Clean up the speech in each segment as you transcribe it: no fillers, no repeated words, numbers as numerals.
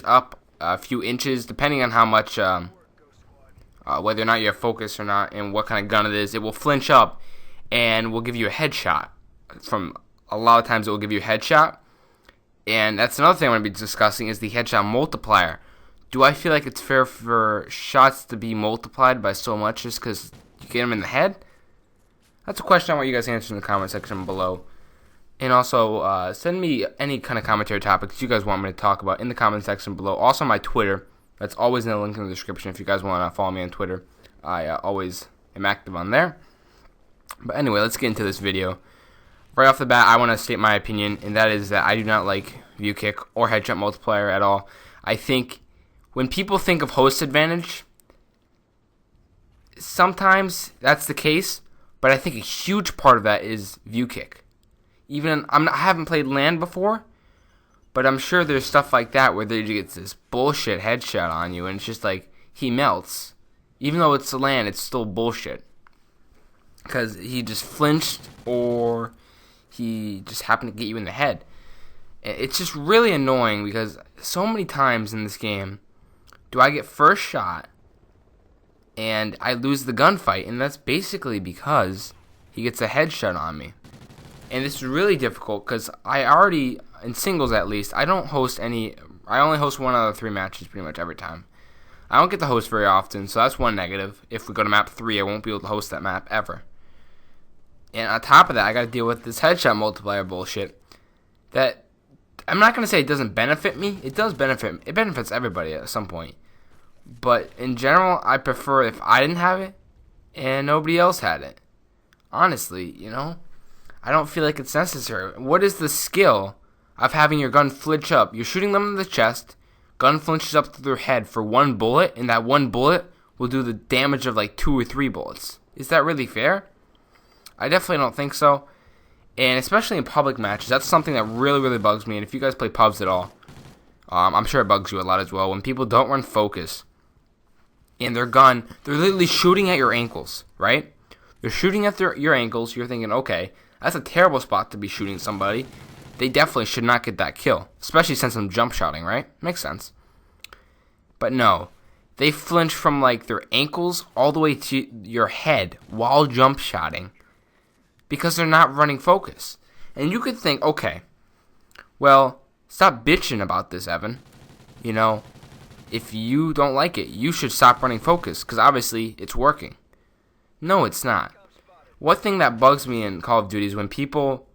up a few inches, depending on how much, whether or not you have focus or not, and what kind of gun it is. It will flinch up and will give you a headshot. From a lot of times, it will give you a headshot. And that's another thing I'm going to be discussing is the headshot multiplier. Do I feel like it's fair for shots to be multiplied by so much just because you get them in the head? That's a question I want you guys to answer in the comment section below. And also, send me any kind of commentary topics you guys want me to talk about in the comment section below. Also, my Twitter. That's always in the link in the description if you guys want to follow me on Twitter. I always am active on there. But anyway, let's get into this video. Right off the bat, I want to state my opinion, and that is that I do not like view kick or headshot multiplier at all. I think when people think of host advantage, sometimes that's the case, but I think a huge part of that is view kick. I haven't played LAN before, but I'm sure there's stuff like that where they get this bullshit headshot on you, and it's just like, he melts. Even though it's a LAN, it's still bullshit. Because he just flinched, or he just happened to get you in the head. It's just really annoying, because so many times in this game, do I get first shot, and I lose the gunfight, and that's basically because he gets a headshot on me. And this is really difficult because I already, in singles at least, I don't host any. I only host 1 out of 3 matches pretty much every time. I don't get to host very often, so that's one negative. If we go to map 3, I won't be able to host that map ever. And on top of that, I got to deal with this headshot multiplier bullshit. That I'm not going to say it doesn't benefit me. It does benefit. It benefits everybody at some point. But in general, I prefer if I didn't have it and nobody else had it. Honestly, I don't feel like it's necessary. What is the skill of having your gun flinch up? You're shooting them in the chest, gun flinches up to their head for 1 bullet, and that 1 bullet will do the damage of like 2 or 3 bullets. Is that really fair? I definitely don't think so. And especially in public matches, that's something that really, really bugs me. And if you guys play pubs at all, I'm sure it bugs you a lot as well. When people don't run focus, and their gun, they're literally shooting at your ankles, right? They're shooting at your ankles. You're thinking, okay, that's a terrible spot to be shooting somebody. They definitely should not get that kill, especially since I'm jump shotting, right? Makes sense. But no, they flinch from like their ankles all the way to your head while jump shotting because they're not running focus. And you could think, okay, well, stop bitching about this, Evan. If you don't like it, you should stop running focus because obviously it's working. No, it's not. One thing that bugs me in Call of Duty is when people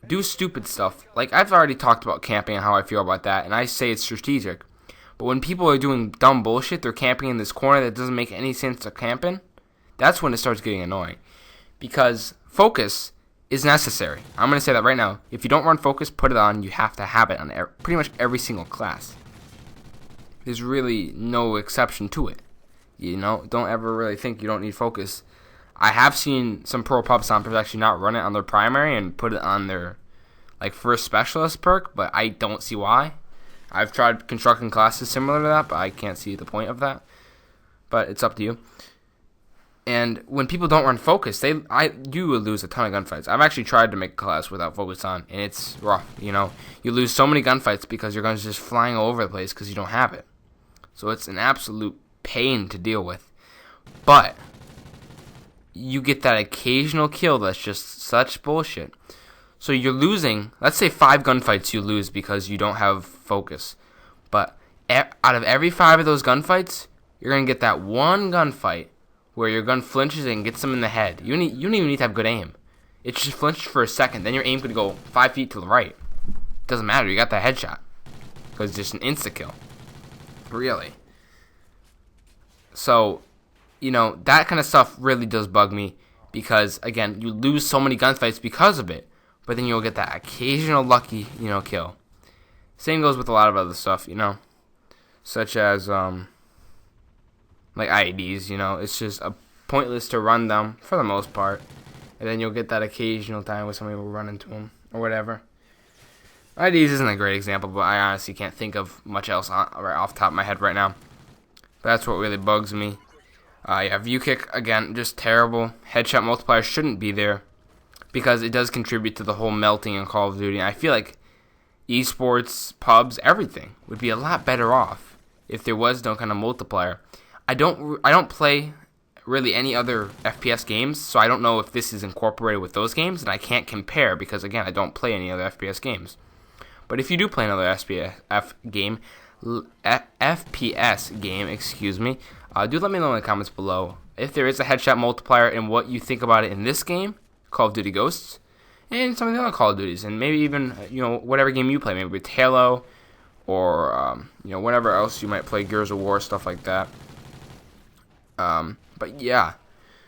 do stupid stuff. Like, I've already talked about camping and how I feel about that, and I say it's strategic. But when people are doing dumb bullshit, they're camping in this corner that doesn't make any sense to camping, that's when it starts getting annoying. Because focus is necessary. I'm going to say that right now. If you don't run focus, put it on. You have to have it on pretty much every single class. There's really no exception to it. Don't ever really think you don't need focus. I have seen some pro pub stompers actually not run it on their primary and put it on their first specialist perk, but I don't see why. I've tried constructing classes similar to that, but I can't see the point of that. But it's up to you. And when people don't run focus, you will lose a ton of gunfights. I've actually tried to make a class without focus on, and it's rough. You lose so many gunfights because your gun's just flying all over the place because you don't have it. So it's an absolute pain to deal with. But you get that occasional kill that's just such bullshit. So you're losing, let's say 5 gunfights you lose because you don't have focus. But out of every 5 of those gunfights, you're going to get that one gunfight where your gun flinches and gets them in the head. You don't even need to have good aim. It just flinched for a second. Then your aim could go 5 feet to the right. Doesn't matter. You got that headshot. Because it's just an insta-kill. Really. So, that kind of stuff really does bug me. Because, again, you lose so many gunfights because of it. But then you'll get that occasional lucky, kill. Same goes with a lot of other stuff, Such as, like IEDs, It's just pointless to run them, for the most part. And then you'll get that occasional time where somebody will run into them, or whatever. IEDs isn't a great example, but I honestly can't think of much else right off the top of my head right now. But that's what really bugs me. Yeah, view kick, again, just terrible. Headshot multiplier shouldn't be there because it does contribute to the whole melting in Call of Duty. I feel like esports, pubs, everything would be a lot better off if there was no kind of multiplier. I don't play really any other FPS games, so I don't know if this is incorporated with those games, and I can't compare because, again, I don't play any other FPS games. But if you do play another FPS game, do let me know in the comments below if there is a headshot multiplier and what you think about it in this game, Call of Duty Ghosts, and some of the other Call of Duties, and maybe even whatever game you play, maybe with Halo or whatever else you might play, Gears of War, stuff like that. But yeah,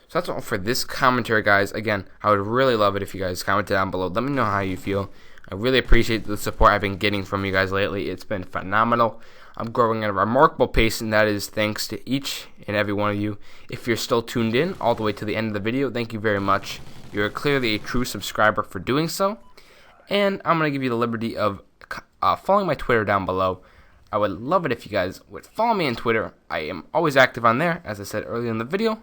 so that's all for this commentary, guys. Again, I would really love it if you guys commented down below. Let me know how you feel. I really appreciate the support I've been getting from you guys lately. It's been phenomenal. I'm growing at a remarkable pace, and that is thanks to each and every one of you. If you're still tuned in all the way to the end of the video, thank you very much. You're clearly a true subscriber for doing so. And I'm going to give you the liberty of following my Twitter down below. I would love it if you guys would follow me on Twitter. I am always active on there, as I said earlier in the video.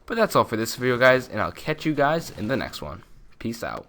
But that's all for this video, guys, and I'll catch you guys in the next one. Peace out.